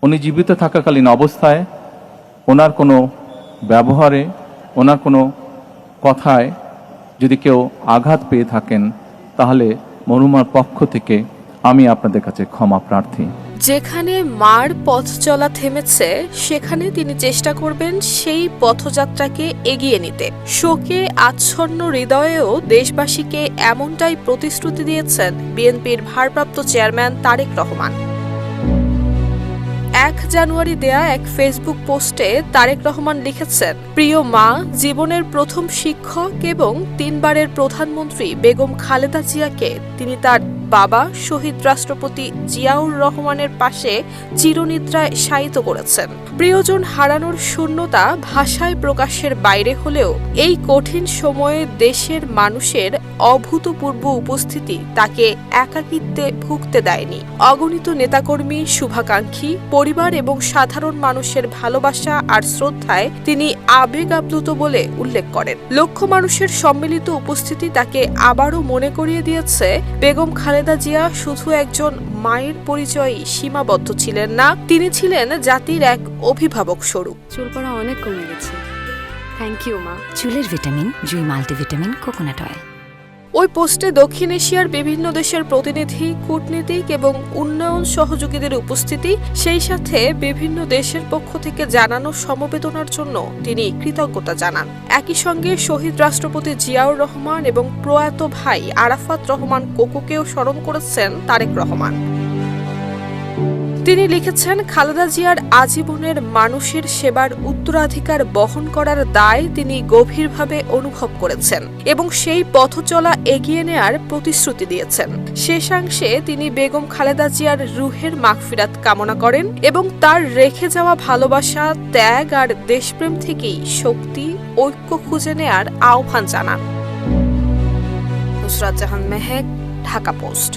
উনি জীবিত থাকাকালীন অবস্থায় ওনার কোনো ব্যবহারে, ওনার কোনো কথায় যদি কেউ আঘাত পেয়ে থাকেন, তাহলে মরহুমার পক্ষ থেকে আমি আপনাদের কাছে ক্ষমা প্রার্থী। যেখানে মার পথ চলা থেমেছে, সেখানে তিনি চেষ্টা করবেন সেই পথযাত্রাকে এগিয়ে নিতে। শোকে আচ্ছন্ন হৃদয়েও দেশবাসীকে এমনটাই প্রতিশ্রুতি দিয়েছেন বিএনপির ভারপ্রাপ্ত চেয়ারম্যান তারেক রহমান। 1 জানুয়ারি দেয়া এক ফেসবুক পোস্টে তারেক রহমান লিখেছেন, প্রিয় মা, জীবনের প্রথম শিক্ষক এবং 3 বারের প্রধানমন্ত্রী বেগম খালেদা জিয়াকে তিনি তার বাবা শহীদ রাষ্ট্রপতি জিয়াউর রহমানের পাশে চিরনিদ্রায় শায়িত করেছেন। প্রিয়জন হারানোর শূন্যতা ভাষায় প্রকাশের বাইরে হলেও এই কঠিন সময়ে দেশের মানুষের অভূতপূর্ব উপস্থিতি তাকে একাকিত্বে ভুগতে দেয়নি। অগণিত নেতাকর্মী, শুভাকাঙ্ক্ষী, পরিবার এবং সাধারণ মানুষের ভালোবাসা আর শ্রদ্ধায় তিনি আবেগ আপ্লুত বলে উল্লেখ করেন। লক্ষ মানুষের সম্মিলিত উপস্থিতি তাকে আবারও মনে করিয়ে দিয়েছে, বেগম খালেদা জিয়া শুধু একজন মায়ের পরিচয়ই সীমাবদ্ধ ছিলেন না, তিনি ছিলেন জাতির এক অভিভাবক স্বরূপ। চুল পড়া অনেক কমে গেছে। থ্যাংক ইউ মা। চুলের ভিটামিন জুই মাল্টিভিটামিন কোকোনাট অয়েল। ওই পোস্টে দক্ষিণ এশিয়ার বিভিন্ন দেশের প্রতিনিধি, কূটনীতিক এবং উন্নয়ন সহযোগীদের উপস্থিতি, সেই সাথে বিভিন্ন দেশের পক্ষ থেকে জানানো সমবেদনার জন্য তিনি কৃতজ্ঞতা জানান। একই সঙ্গে শহীদ রাষ্ট্রপতি জিয়াউর রহমান এবং প্রয়াত ভাই আরাফাত রহমান কোকোকেও স্মরণ করেছেন তারেক রহমান। তিনি লিখেছেন, খালেদা জিয়ার আজীবনের মানুষের সেবার উত্তরাধিকার বহন করার দায় তিনি গভীরভাবে অনুভব করেছেন এবং সেই পথ চলা এগিয়ে নেয়ার প্রতিশ্রুতি দিয়েছেন। শেষাংশে তিনি বেগম খালেদা জিয়ার রুহের মাগফিরাত কামনা করেন এবং তার রেখে যাওয়া ভালোবাসা, ত্যাগ আর দেশপ্রেম থেকেই শক্তি, ঐক্য খুঁজে নেয়ার আহ্বান জানান। নুসরাত জাহান মেহেক, ঢাকা পোস্ট।